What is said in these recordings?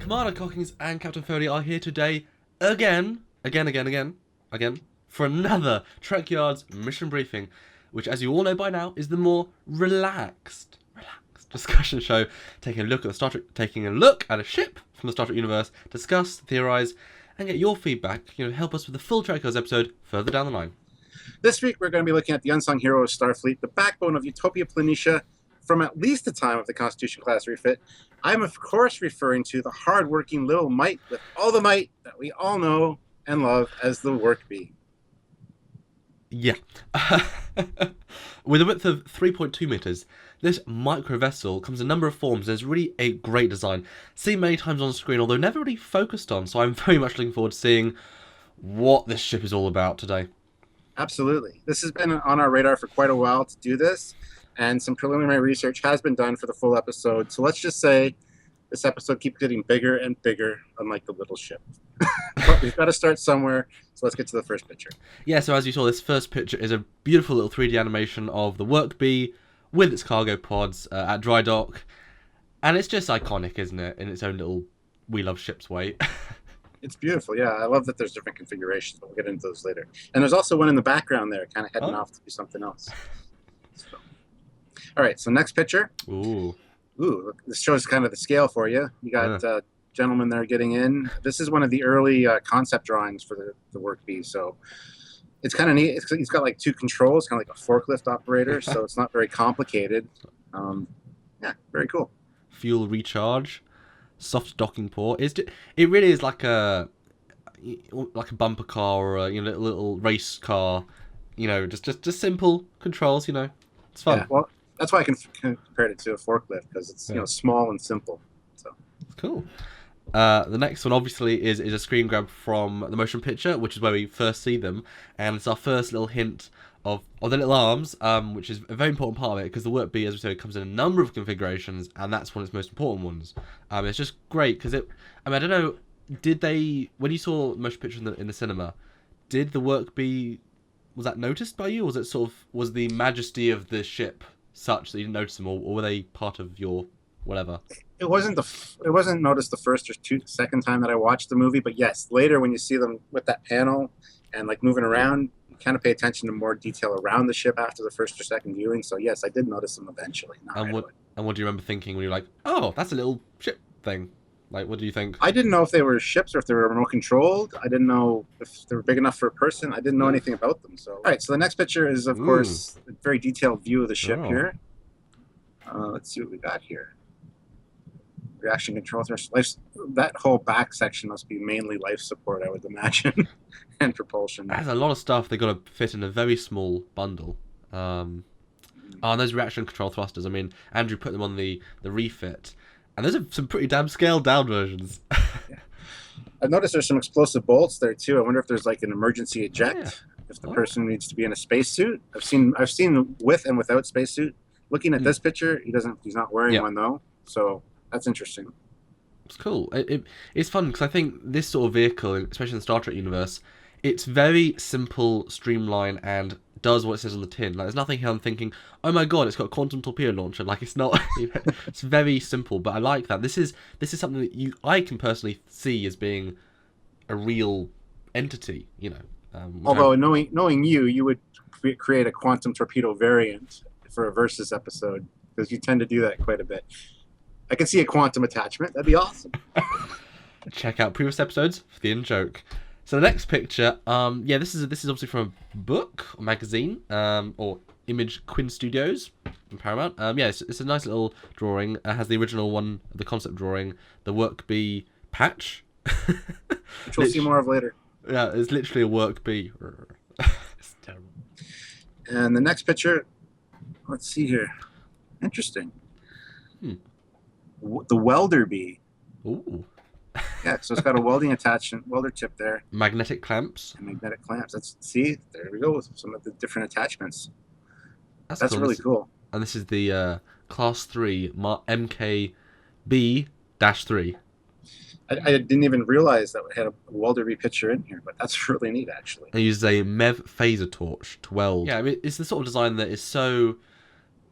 Commander Cockings and Captain Foley are here today again, for another Trekyards mission briefing, which, as you all know by now, is the more relaxed discussion show, taking a look at a ship from the Star Trek universe, discuss, theorize, and get your feedback. Help us with the full Trekyards episode further down the line. This week, we're going to be looking at the Unsung Hero of Starfleet, the backbone of Utopia Planitia, from at least the time of the Constitution class refit. I'm, of course, referring to the hard-working little Mite with all the might that we all know and love as the work bee. Yeah. With a width of 3.2 meters, this micro vessel comes in a number of forms and is really a great design. Seen many times on screen, although never really focused on, so I'm very much looking forward to seeing what this ship is all about today. Absolutely. This has been on our radar for quite a while to do this, and some preliminary research has been done for the full episode. So let's just say this episode keeps getting bigger and bigger, unlike the little ship. But we've got to start somewhere, so let's get to the first picture. Yeah, so as you saw, this first picture is a beautiful little 3D animation of the work bee with its cargo pods at dry dock. And it's just iconic, isn't it, in its own little we love ships way. It's beautiful, yeah. I love that there's different configurations, but we'll get into those later. And there's also one in the background there, kind of heading off to do something else. So. All right, so next picture. Ooh, look, this shows kind of the scale for you. You got gentlemen there getting in. This is one of the early concept drawings for the work bee, so it's kind of neat. He's got like two controls, kind of like a forklift operator, so it's not very complicated. Yeah, very cool. Fuel recharge, soft docking port. It really is like a bumper car or a little race car. Just simple controls. It's fun. Yeah, well, that's why I can compare it to a forklift, because it's small and simple. So it's cool. The next one obviously is a screen grab from the motion picture, which is where we first see them, and it's our first little hint of the little arms, which is a very important part of it, because the work bee, as we said, comes in a number of configurations, and that's one of its most important ones. It's just great because I don't know, when you saw the motion picture in the cinema, did the work bee, was that noticed by you, or was the majesty of the ship such that you didn't notice them, or were they part of your whatever? It wasn't noticed the first or second time that I watched the movie, but yes, later when you see them with that panel and like moving around, you kind of pay attention to more detail around the ship after the first or second viewing. So yes, I did notice them eventually. And what do you remember thinking when you were like, oh, that's a little ship thing? Like, what do you think? I didn't know if they were ships or if they were remote controlled. I didn't know if they were big enough for a person. I didn't know anything about them. So all right, so the next picture is, of course, a very detailed view of the ship here. Let's see what we got here. Reaction control. That whole back section must be mainly life support, I would imagine, and propulsion. There's a lot of stuff they got to fit in a very small bundle. And those reaction control thrusters. I mean, Andrew put them on the refit, and those are some pretty damn scaled down versions. Yeah. I've noticed there's some explosive bolts there too. I wonder if there's like an emergency eject if the person needs to be in a spacesuit. I've seen with and without spacesuit. Looking at this picture, he's not wearing one though, so that's interesting. It's cool. It's fun because I think this sort of vehicle, especially in the Star Trek universe, it's very simple, streamlined, and does what it says on the tin. Like, there's nothing here I'm thinking, oh my god, it's got a quantum torpedo launcher. Like, it's not. It's very simple, but I like that. This is something that I can personally see as being a real entity. Although knowing you would create a quantum torpedo variant for a Versus episode, because you tend to do that quite a bit. I can see a quantum attachment. That'd be awesome. Check out previous episodes for the in-joke. So the next picture, this is obviously from a book or magazine, or Image Quinn Studios in Paramount. It's a nice little drawing. It has the original one, the concept drawing, the work bee patch, which we'll see more of later. Yeah, it's literally a work bee. It's terrible. And the next picture, let's see here. Interesting. The welder bee. Ooh. Yeah, so it's got a welding attachment, welder tip there. Magnetic clamps. And magnetic clamps. There we go with some of the different attachments. That's cool. Really cool. And this is the Class 3 MKB-3. I didn't even realize that we had a welder bee picture in here, but that's really neat, actually. It uses a MEV phaser torch to weld. Yeah, I mean, it's the sort of design that is so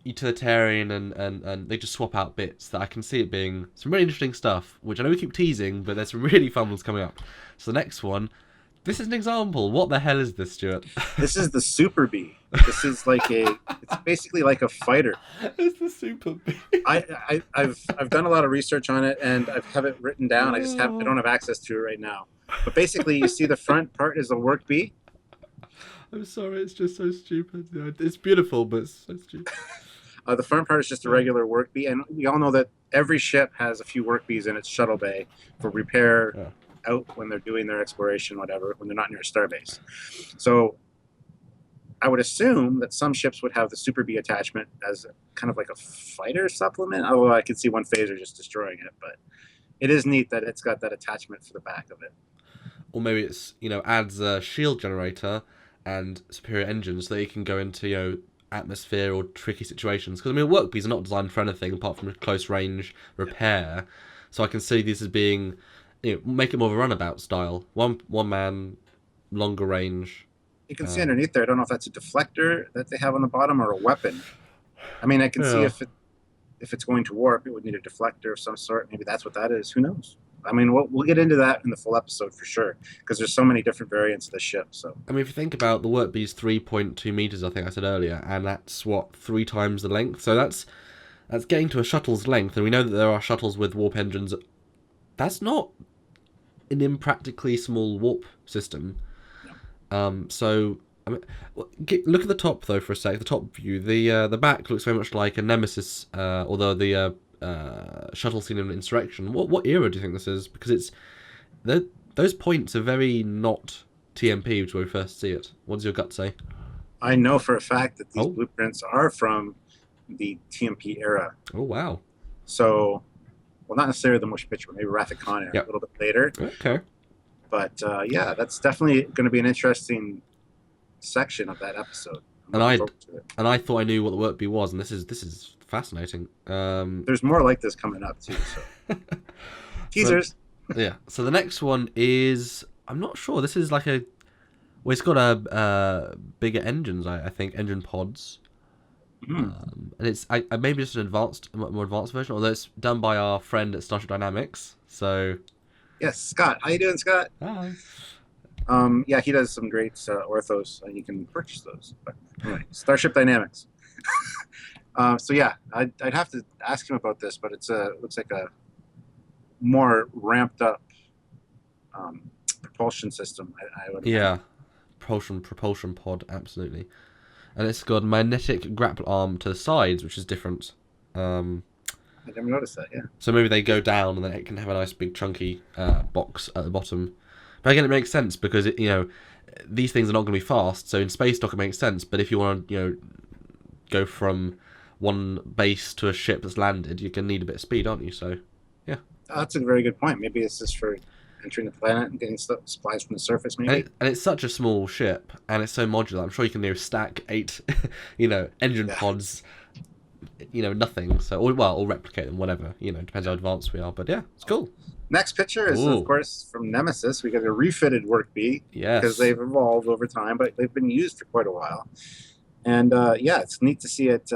utilitarian, and they just swap out bits that I can see it being some really interesting stuff, which I know we keep teasing, but there's some really fun ones coming up. So the next one, this is an example. What the hell is this, Stuart? This is the Super Bee. This is like it's basically like a fighter. It's the Super Bee. I've done a lot of research on it, and I have it written down. I don't have access to it right now. But basically, you see the front part is a work bee. I'm sorry, it's just so stupid. It's beautiful, but it's so stupid. The front part is just a regular work bee, and we all know that every ship has a few work bees in its shuttle bay for repair out when they're doing their exploration, whatever, when they're not near a starbase. So I would assume that some ships would have the Super Bee attachment as kind of like a fighter supplement, although I could see one phaser just destroying it, but it is neat that it's got that attachment for the back of it. Or maybe it's, adds a shield generator and superior engines so that you can go into, atmosphere or tricky situations. Because, work bees are not designed for anything apart from close range repair. So I can see this as being, make it more of a runabout style. One man, longer range. You can see underneath there, I don't know if that's a deflector that they have on the bottom or a weapon. I mean, I can see if it's going to warp, it would need a deflector of some sort. Maybe that's what that is. Who knows? I mean, we'll get into that in the full episode for sure, because there's so many different variants of the ship. So if you think about the work bee's 3.2 meters, I think I said earlier, and that's 3 times the length. So that's getting to a shuttle's length, and we know that there are shuttles with warp engines. That's not an impractically small warp system. No. So look at the top though for a sec. The top view, the back looks very much like a Nemesis, although the shuttle scene in Insurrection. What era do you think this is? Because those points are very not TMP, which is where we first see it. What does your gut say? I know for a fact that these blueprints are from the TMP era. Oh wow! So, well, not necessarily the motion picture, but maybe Wrath of Khan era, a little bit later. Okay. But that's definitely going to be an interesting section of that episode. And I thought I knew what the work bee was, and this is fascinating. There's more like this coming up too. So teasers. So the next one is, I'm not sure. This is like it's got a bigger engines. I think engine pods. And it's maybe just an more advanced version, although it's done by our friend at Starship Dynamics. So yes, Scott. How you doing, Scott? Hi. He does some great orthos, and you can purchase those. But anyway, Starship Dynamics. I'd have to ask him about this, but it looks like a more ramped up propulsion system. I would imagine. Propulsion pod, absolutely. And it's got a magnetic grapple arm to the sides, which is different. I never noticed that. Yeah. So maybe they go down, and then it can have a nice big chunky box at the bottom. But again, it makes sense because these things are not going to be fast. So in space dock, it makes sense. But if you want to, go from one base to a ship that's landed, you're going to need a bit of speed, aren't you? So, yeah. That's a very good point. Maybe it's just for entering the planet and getting supplies from the surface, maybe. And it's such a small ship, and it's so modular. I'm sure you can stack 8, engine pods, nothing. So, or replicate them, whatever. Depends how advanced we are. But yeah, it's cool. Next picture is, of course, from Nemesis. We got a refitted work bee. Yes. Because they've evolved over time, but they've been used for quite a while. And it's neat to see it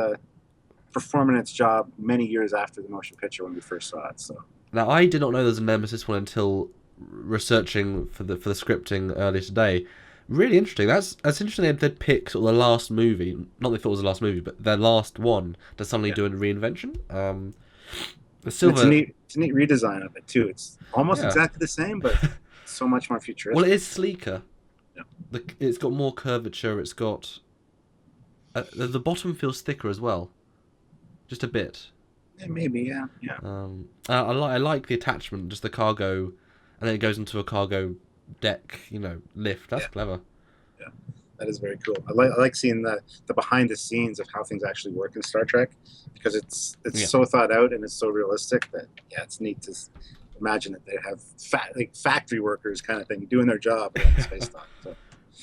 performing its job many years after the motion picture when we first saw it. So now, I did not know there was a Nemesis one until researching for the scripting earlier today. Really interesting. That's interesting. They'd pick sort of the last movie. Not they thought it was the last movie, but their last one to suddenly do a reinvention. The silver. It's a neat redesign of it too. It's almost exactly the same, but so much more futuristic. Well, it is sleeker. Yeah. It's got more curvature. It's got the bottom feels thicker as well, just a bit. Yeah, maybe, yeah. I like the attachment, just the cargo, and then it goes into a cargo deck, lift. That's clever. Yeah, that is very cool. I like seeing the behind the scenes of how things actually work in Star Trek, because it's so thought out and it's so realistic that it's neat to imagine that they have factory workers kind of thing doing their job in space dock. So.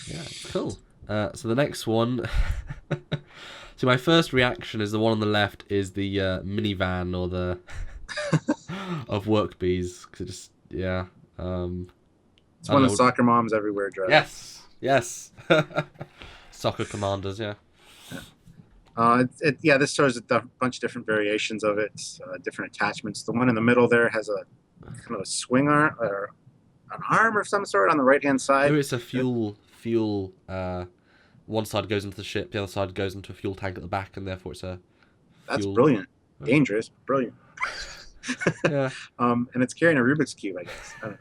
Yeah, it's cool. So the next one. So my first reaction is the one on the left is the minivan or the of work bees. Cause it just it's one of the soccer moms everywhere drive. Yes. Soccer commanders, yeah. Yeah, this shows a bunch of different variations of it, different attachments. The one in the middle there has a kind of a swing arm or an arm of some sort on the right-hand side. Maybe it's a fuel. One side goes into the ship, the other side goes into a fuel tank at the back, and therefore it's a That's fuel. brilliant. Dangerous, brilliant. Yeah. And it's carrying a Rubik's Cube, I guess. I don't know.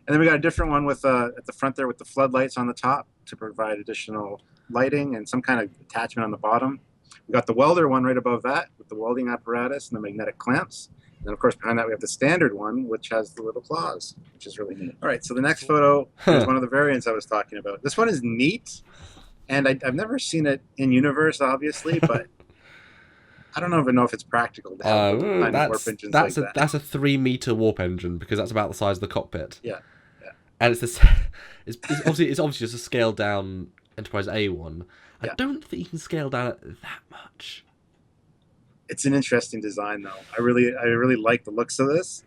And then we got a different one with at the front there with the floodlights on the top to provide additional lighting and some kind of attachment on the bottom. We got the welder one right above that with the welding apparatus and the magnetic clamps. And of course, behind that, we have the standard one, which has the little claws, which is really neat. All right, so the next photo is one of the variants I was talking about. This one is neat, and I've never seen it in universe, obviously, but I don't even know if it's practical to have warp engines like that. That's a 3-meter warp engine because that's about the size of the cockpit. Yeah. And it's obviously just a scaled down Enterprise A one. I don't think you can scale down it that much. It's an interesting design, though. I really like the looks of this,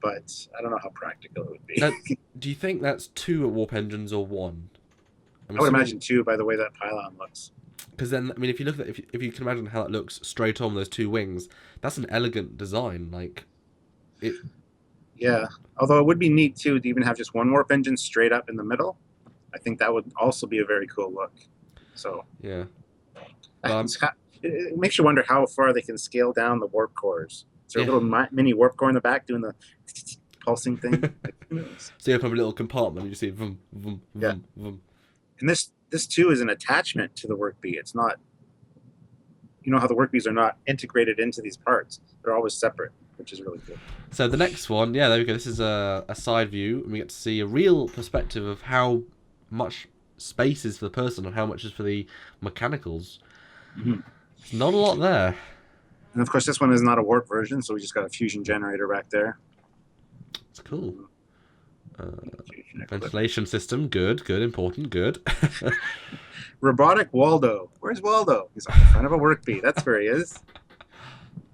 but I don't know how practical it would be. Do you think that's 2 warp engines or 1? I would imagine 2 by the way that pylon looks. Because then, I mean, if you look at if you can imagine how that looks straight on those 2 wings, that's an elegant design. Like it. Yeah, although it would be neat too to even have just one warp engine straight up in the middle. I think that would also be a very cool look. So yeah, it makes you wonder how far they can scale down the warp cores. Is there a little mini warp core in the back doing the pulsing thing? Like, who knows? So you open up a little compartment and you see vroom, vroom, vroom, vroom. And this too is an attachment to the work bee. It's not, you know how the work bees are not integrated into these parts. They're always separate, which is really cool. So the next one, yeah, there we go. This is a side view, and we get to see a real perspective of how much space is for the person and how much is for the mechanicals. Mm-hmm. There's not a lot there. And of course, this one is not a warp version, so we just got a fusion generator back there. It's cool. Ventilation system, good, important, good. Robotic Waldo. Where's Waldo? He's on the front of a work bee. That's where he is.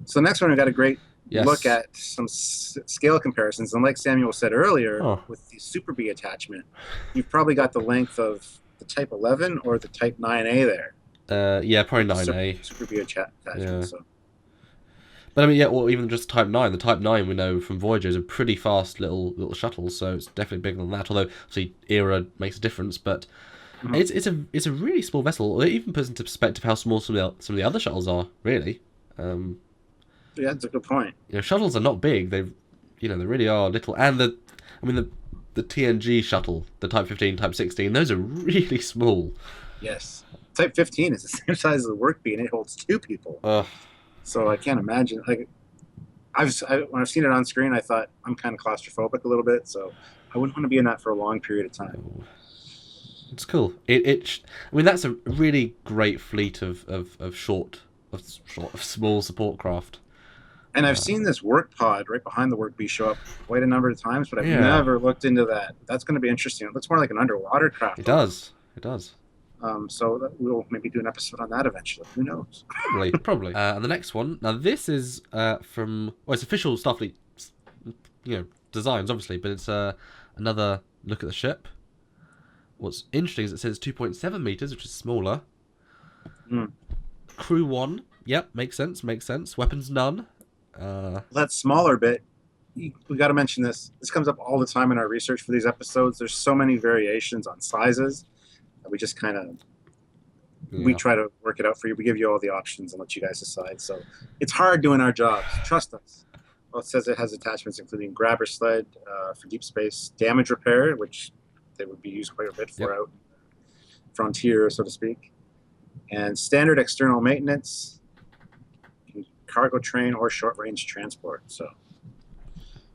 So next one, we got a great look at some scale comparisons. And like Samuel said earlier, with the Super Bee attachment, you've probably got the length of the Type 11 or the Type 9A there. Yeah, probably 9A. Super Bee attachment. Yeah. So. But I mean, yeah, or even just Type 9. The Type 9 we know from Voyager is a pretty fast little shuttle, so it's definitely bigger than that. Although, obviously, era makes a difference, but it's a really small vessel. It even puts into perspective how small some of the other shuttles are, really. Yeah, that's a good point. You know, shuttles are not big. They really are little. And the TNG shuttle, the Type 15, Type 16, those are really small. Yes. Type 15 is the same size as the work bee, and it holds 2 people. So I can't imagine. Like, when I've seen it on screen, I thought I'm kind of claustrophobic a little bit, so I wouldn't want to be in that for a long period of time. It's cool. I mean, that's a really great fleet of small support craft. And I've seen this work pod right behind the work bee show up quite a number of times, but I've never looked into that. That's going to be interesting. It looks more like an underwater craft. It does. So we'll maybe do an episode on that eventually. Who knows? Probably. And the next one. Now this is from it's official Starfleet, designs obviously, but it's another look at the ship. What's interesting is it says 2.7 meters, which is smaller. Crew 1. Yep, makes sense. Weapons none. That smaller bit. We got to mention this. This comes up all the time in our research for these episodes. There's so many variations on sizes. We just kind of we try to work it out for you. We give you all the options and let you guys decide. So it's hard doing our jobs. Trust us. Well, it says it has attachments including grabber sled for deep space, damage repair, which they would be used quite a bit for out frontier, so to speak, and standard external maintenance, cargo train, or short range transport. So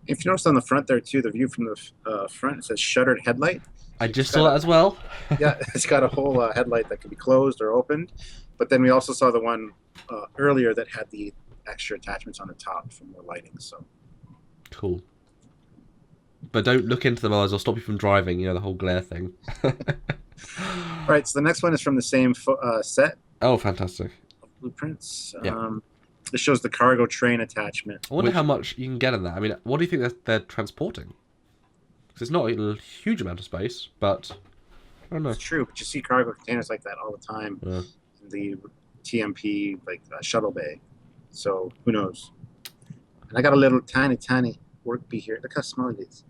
if you notice on the front there too, the view from the front, it says shuttered headlight. I just saw that as well. Yeah, it's got a whole headlight that can be closed or opened. But then we also saw the one earlier that had the extra attachments on the top for more lighting. So cool. But don't look into them, otherwise they'll stop you from driving. The whole glare thing. All right, so the next one is from the same set. Oh, fantastic. Blueprints. This shows the cargo train attachment. I wonder how much you can get in that. I mean, what do you think they're transporting? Because it's not a huge amount of space, but I don't know. It's true, but you see cargo containers like that all the time. Yeah. The TMP like shuttle bay. So who knows? And I got a little tiny work bee here. Look how small it is.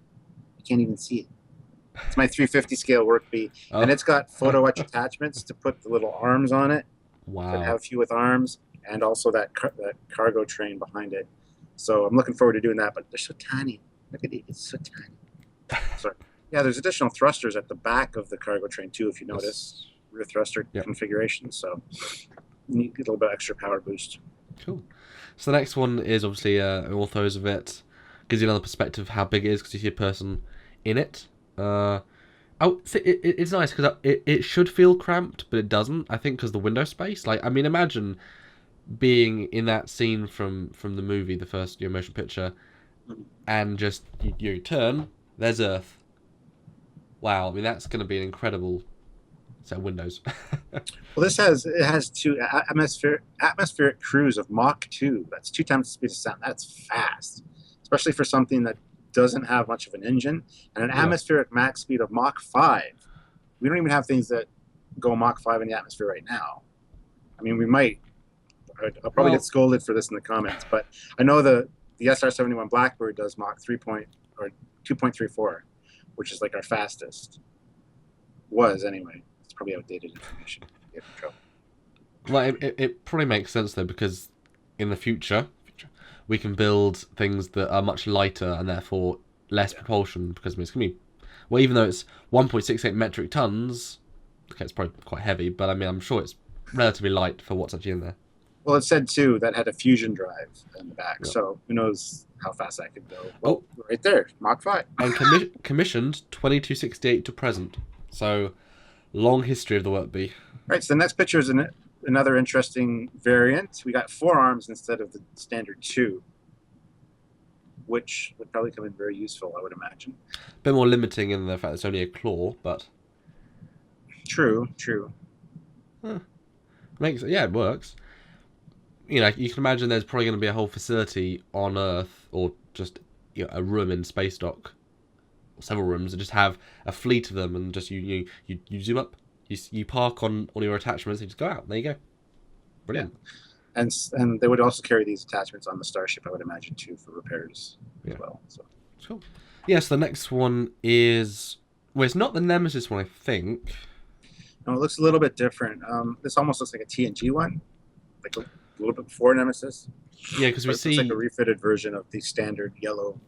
You can't even see it. It's my 350 scale work bee, and it's got photo etch attachments to put the little arms on it. Wow. So have a few with arms, and also that cargo train behind it. So I'm looking forward to doing that, but they're so tiny. Look at it, it's so tiny. Sorry. Yeah, there's additional thrusters at the back of the cargo train too, if you notice. Rear thruster configuration, so you get a little bit extra power boost. Cool. So the next one is obviously orthos of it. Gives you another perspective of how big it is because you see a person in it. It's nice because it should feel cramped, but it doesn't. I think because the window space. Like, I mean, imagine being in that scene from the movie, the first motion picture, and just you turn, there's Earth. Wow, I mean that's going to be an incredible set of windows. Well, it has two atmospheric cruise of Mach 2. That's 2 times the speed of sound. That's fast, especially for something that doesn't have much of an engine, and an atmospheric max speed of Mach 5. We don't even have things that go Mach 5 in the atmosphere right now. I mean, we might. I'll probably get scolded for this in the comments, but I know the SR-71 Blackbird does Mach 2.34, which is like our fastest. Was anyway. It's probably outdated information. Well, it probably makes sense though, because in the future we can build things that are much lighter and therefore less propulsion, because it's going to be, well, even though it's 1.68 metric tons, okay, it's probably quite heavy, but I mean, I'm sure it's relatively light for what's actually in there. Well, it said too that had a fusion drive in the back, so who knows how fast that could go. Well, right there, Mach 5. And commissioned 2268 to present, so long history of the work bee. Right, so the next picture is another interesting variant. We got 4 arms instead of the standard 2, which would probably come in very useful, I would imagine. A bit more limiting in the fact it's only a claw, but true. It works. You know, you can imagine there's probably going to be a whole facility on Earth, or just a room in space dock, or several rooms, and just have a fleet of them, and just you zoom up, you park on all your attachments, and you just go out. There you go. Brilliant. Yeah. And they would also carry these attachments on the Starship, I would imagine, too, for repairs as well. So cool. Yes, the next one is, well, it's not the Nemesis one, I think. No, it looks a little bit different. This almost looks like a TNG one, like a little bit before Nemesis. Yeah, because we see, it's like a refitted version of the standard yellow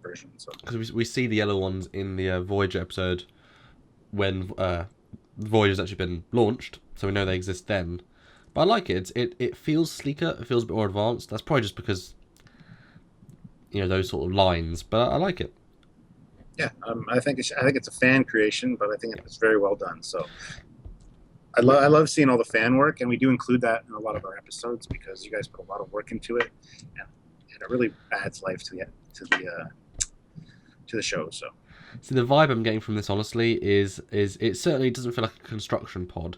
version. So because we see the yellow ones in the Voyager episode when Voyager's actually been launched, so we know they exist then. But I like it. It feels sleeker. It feels a bit more advanced. That's probably just because those sort of lines. But I like it. Yeah, I think it's a fan creation, but I think it's very well done. So I love seeing all the fan work, and we do include that in a lot of our episodes because you guys put a lot of work into it, and it really adds life to the show. So the vibe I'm getting from this, honestly, is it certainly doesn't feel like a construction pod.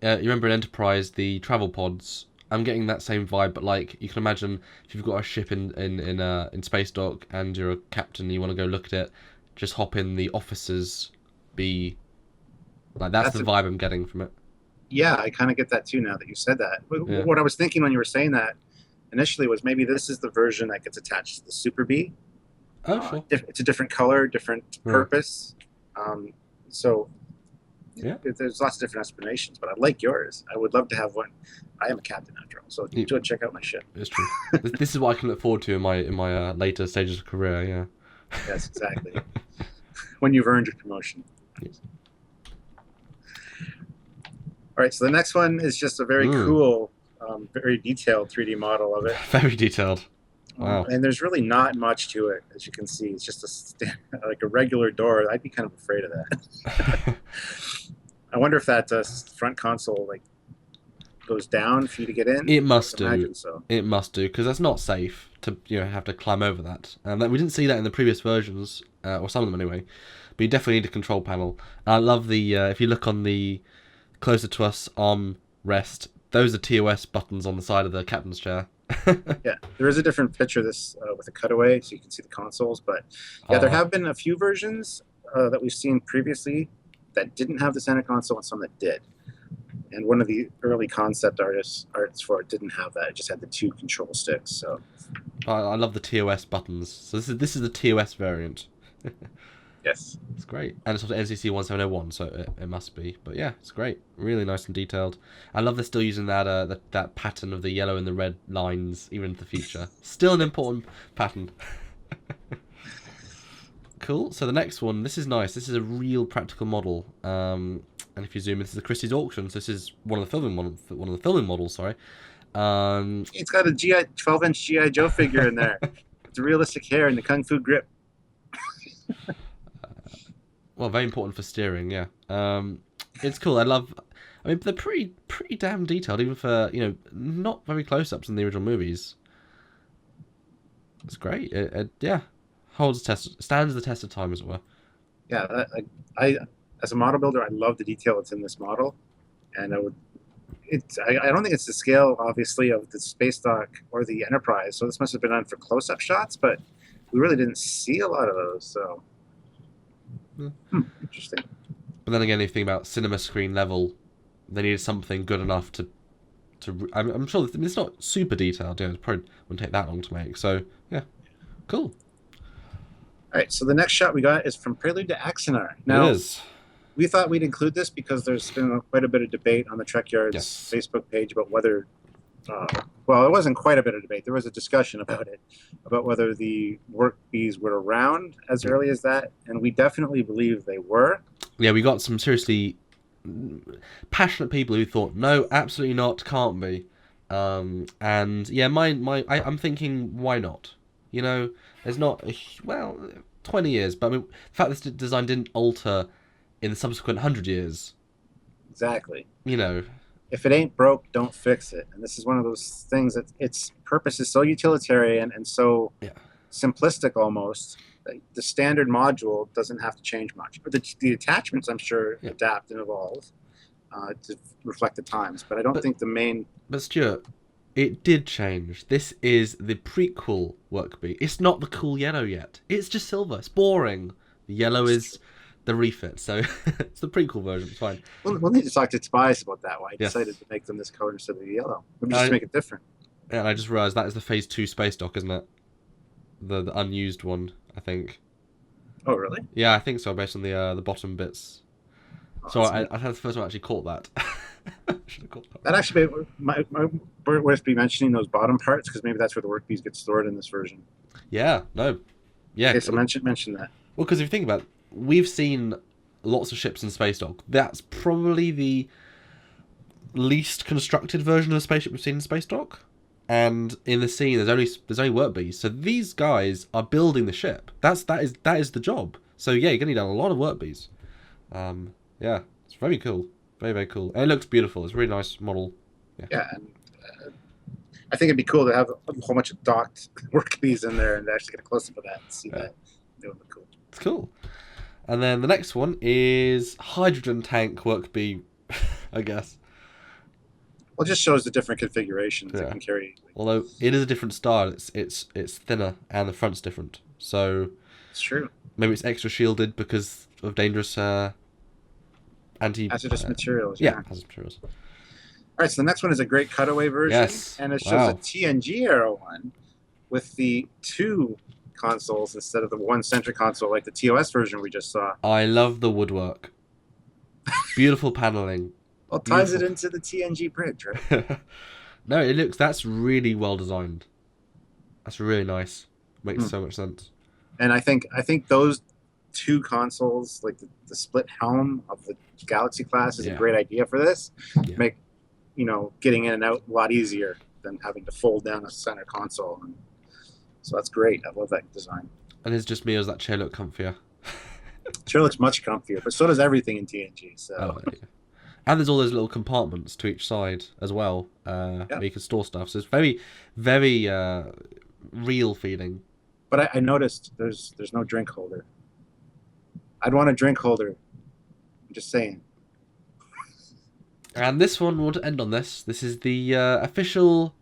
You remember in Enterprise, the travel pods? I'm getting that same vibe, but like you can imagine if you've got a ship in space dock and you're a captain, and you want to go look at it, just hop in the officers be like that's the vibe I'm getting from it. Yeah, I kind of get that too now that you said that. Yeah. What I was thinking when you were saying that initially was maybe this is the version that gets attached to the Super Bee. Oh, sure. It's a different color, different purpose. So there's lots of different explanations, but I like yours. I would love to have one. I am a captain after all, so go check out my ship. It's true. This is what I can look forward to in my later stages of career. Yeah. Yes, exactly. When you've earned your promotion. Yes. All right, so the next one is just a very cool, very detailed 3D model of it. Very detailed. Wow. And there's really not much to it, as you can see. It's just like a regular door. I'd be kind of afraid of that. I wonder if that front console goes down for you to get in. It must do. Imagine so. It must do, because that's not safe to have to climb over that. And we didn't see that in the previous versions, or some of them anyway. But you definitely need a control panel. I love the if you look on the closer to us arm rest, those are TOS buttons on the side of the captain's chair. Yeah, there is a different picture of this with a cutaway, so you can see the consoles. But yeah, there have been a few versions that we've seen previously that didn't have the center console and some that did. And one of the early concept arts for it didn't have that. It just had the 2 control sticks. So I love the TOS buttons. So this is the TOS variant. yes, it's great, and it's also NCC 1701, so it must be. But yeah, it's great, really nice and detailed. I love they're still using that pattern of the yellow and the red lines even into the future. Still an important pattern. Cool. So the next one, this is nice. This is a real practical model. And if you zoom in, this is the Christie's auction. So this is one of the filming models. Sorry. It's got a 12-inch GI Joe figure in there. It's realistic hair and the kung fu grip. Well, very important for steering, yeah. It's cool. I mean, they're pretty damn detailed, even for, not very close-ups in the original movies. It's great. Yeah, stands the test of time, as it were. Yeah, I as a model builder, I love the detail that's in this model, and I don't think it's the scale, obviously, of the Space Dock or the Enterprise. So this must have been done for close-up shots, but we really didn't see a lot of those. So. Interesting. But then again, if you think about cinema screen level, they needed something good enough to. I'm sure it's not super detailed. It probably wouldn't take that long to make. So yeah, cool. All right. So the next shot we got is from Prelude to Axanar. Now, it is. We thought we'd include this because there's been quite a bit of debate on the Trekyards Facebook page about whether. Well, it wasn't quite a bit of debate. There was a discussion about it, about whether the work bees were around as early as that, and we definitely believe they were. Yeah, we got some seriously passionate people who thought, no, absolutely not, can't be. And yeah, I'm thinking, why not? There's not, 20 years, but I mean, the fact this design didn't alter in the subsequent 100 years. Exactly. If it ain't broke, don't fix it. And this is one of those things that its purpose is so utilitarian and so simplistic almost. The standard module doesn't have to change much. But the attachments, I'm sure, adapt and evolve to reflect the times. But I don't think the main... But Stuart, it did change. This is the prequel work bee. It's not the cool yellow yet. It's just silver. It's boring. The yellow is... the refit, so it's the prequel version. It's fine. We'll need to talk to Tobias about that. Why he decided to make them this color instead of the yellow. Maybe just make it different. Yeah, and I just realised that is the Phase 2 Space Dock, isn't it? The unused one, I think. Oh, really? Yeah, I think so, based on the bottom bits. Oh, so I had the first one actually caught that. Should have caught that. That actually might worth be mentioning those bottom parts, because maybe that's where the work bees get stored in this version. Yeah, no. Yeah. Okay, so mention that. Well, because if you think about it, we've seen lots of ships in Space Dock. That's probably the least constructed version of a spaceship we've seen in Space Dock. And in the scene, there's only work bees. So these guys are building the ship. That is the job. So yeah, you're gonna need a lot of work bees. Yeah, it's very cool, very very cool. And it looks beautiful. It's a really nice model. Yeah, and I think it'd be cool to have a whole bunch of docked work bees in there and actually get a close up of that and see that. It would look cool. It's cool. And then the next one is hydrogen tank work bee, I guess. Well, it just shows the different configurations it can carry. Although it is a different style, it's thinner and the front's different. So it's true. Maybe it's extra shielded because of dangerous hazardous materials. Yeah, hazardous materials. All right, so the next one is a great cutaway version, and it shows a TNG era one with the 2 consoles instead of the 1 center console like the TOS version we just saw. I love the woodwork. Beautiful paneling. Well, it ties it into the TNG bridge, right? No, that's really well designed. That's really nice. Makes so much sense. And I think those 2 consoles, like the split helm of the Galaxy class, is a great idea for this. Make getting in and out a lot easier than having to fold down a center console. And so that's great. I love that design. And it's just me, or does that chair look comfier? Chair looks much comfier, but so does everything in TNG. So. And there's all those little compartments to each side as well, where you can store stuff. So it's very, very real feeling. But I noticed there's no drink holder. I'd want a drink holder. I'm just saying. And this one, we want to end on this. This is the official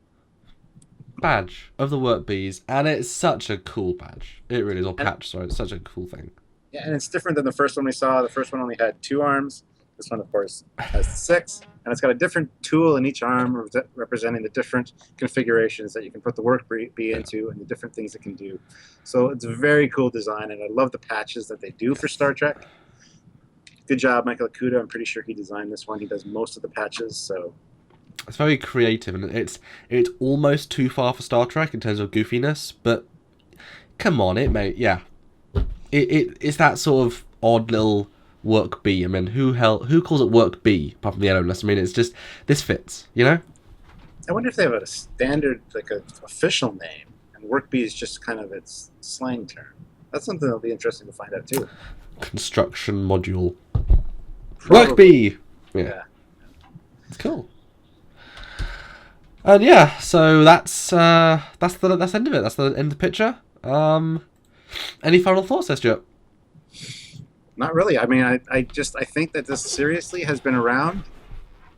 badge of the work bees, and it's such a cool badge. It really is, or patch, sorry. It's such a cool thing. Yeah, and it's different than the first one we saw. The first one only had 2 arms. This one, of course, has 6. And it's got a different tool in each arm representing the different configurations that you can put the work bee into and the different things it can do. So it's a very cool design, and I love the patches that they do for Star Trek. Good job, Michael Okuda. I'm pretty sure he designed this one. He does most of the patches, so... It's very creative, and it's almost too far for Star Trek in terms of goofiness, but come on, it's that sort of odd little work bee. I mean, who calls it work bee apart from the analyst? I mean, it's just, this fits, you know? I wonder if they have a standard, like an official name, and work bee is just kind of its slang term. That's something that'll be interesting to find out too. Construction module. Probably. Work bee! Yeah. It's cool. And yeah, so that's the end of it. That's the end of the picture. Any final thoughts there, Stuart? Not really. I mean, I think that this seriously has been around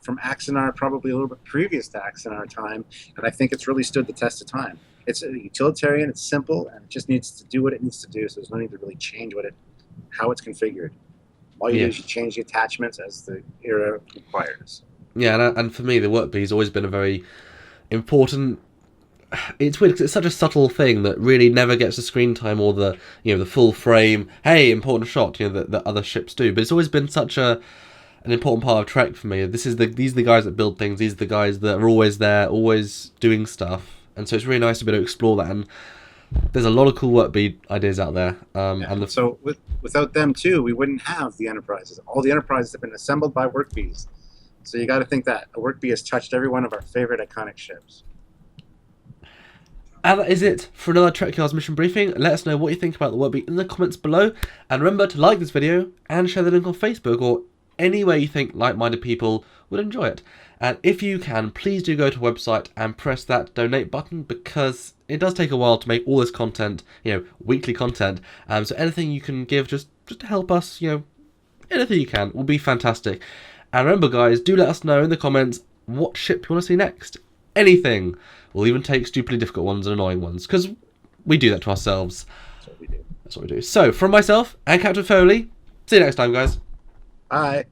from Axanar, probably a little bit previous to Axanar time, and I think it's really stood the test of time. It's a utilitarian, it's simple, and it just needs to do what it needs to do, so there's no need to really change how it's configured. All you do is you change the attachments as the era requires. Yeah, and for me, the work bee has always been a very important... It's weird because it's such a subtle thing that really never gets the screen time or the the full frame, hey, important shot, that other ships do. But it's always been such an important part of Trek for me. These are the guys that build things. These are the guys that are always there, always doing stuff. And so it's really nice to be able to explore that. And there's a lot of cool work bee ideas out there. So without them too, we wouldn't have the Enterprises. All the Enterprises have been assembled by work bees. So you got to think that a work bee has touched every one of our favorite iconic ships. And that is it for another Trekyards mission briefing. Let us know what you think about the work bee in the comments below. And remember to like this video and share the link on Facebook or anywhere you think like-minded people would enjoy it. And if you can, please do go to the website and press that donate button, because it does take a while to make all this content, weekly content. So anything you can give just to help us, anything you can will be fantastic. And remember, guys, do let us know in the comments what ship you want to see next. Anything. We'll even take stupidly difficult ones and annoying ones, because we do that to ourselves. That's what we do. That's what we do. So, from myself and Captain Foley, see you next time, guys. Bye.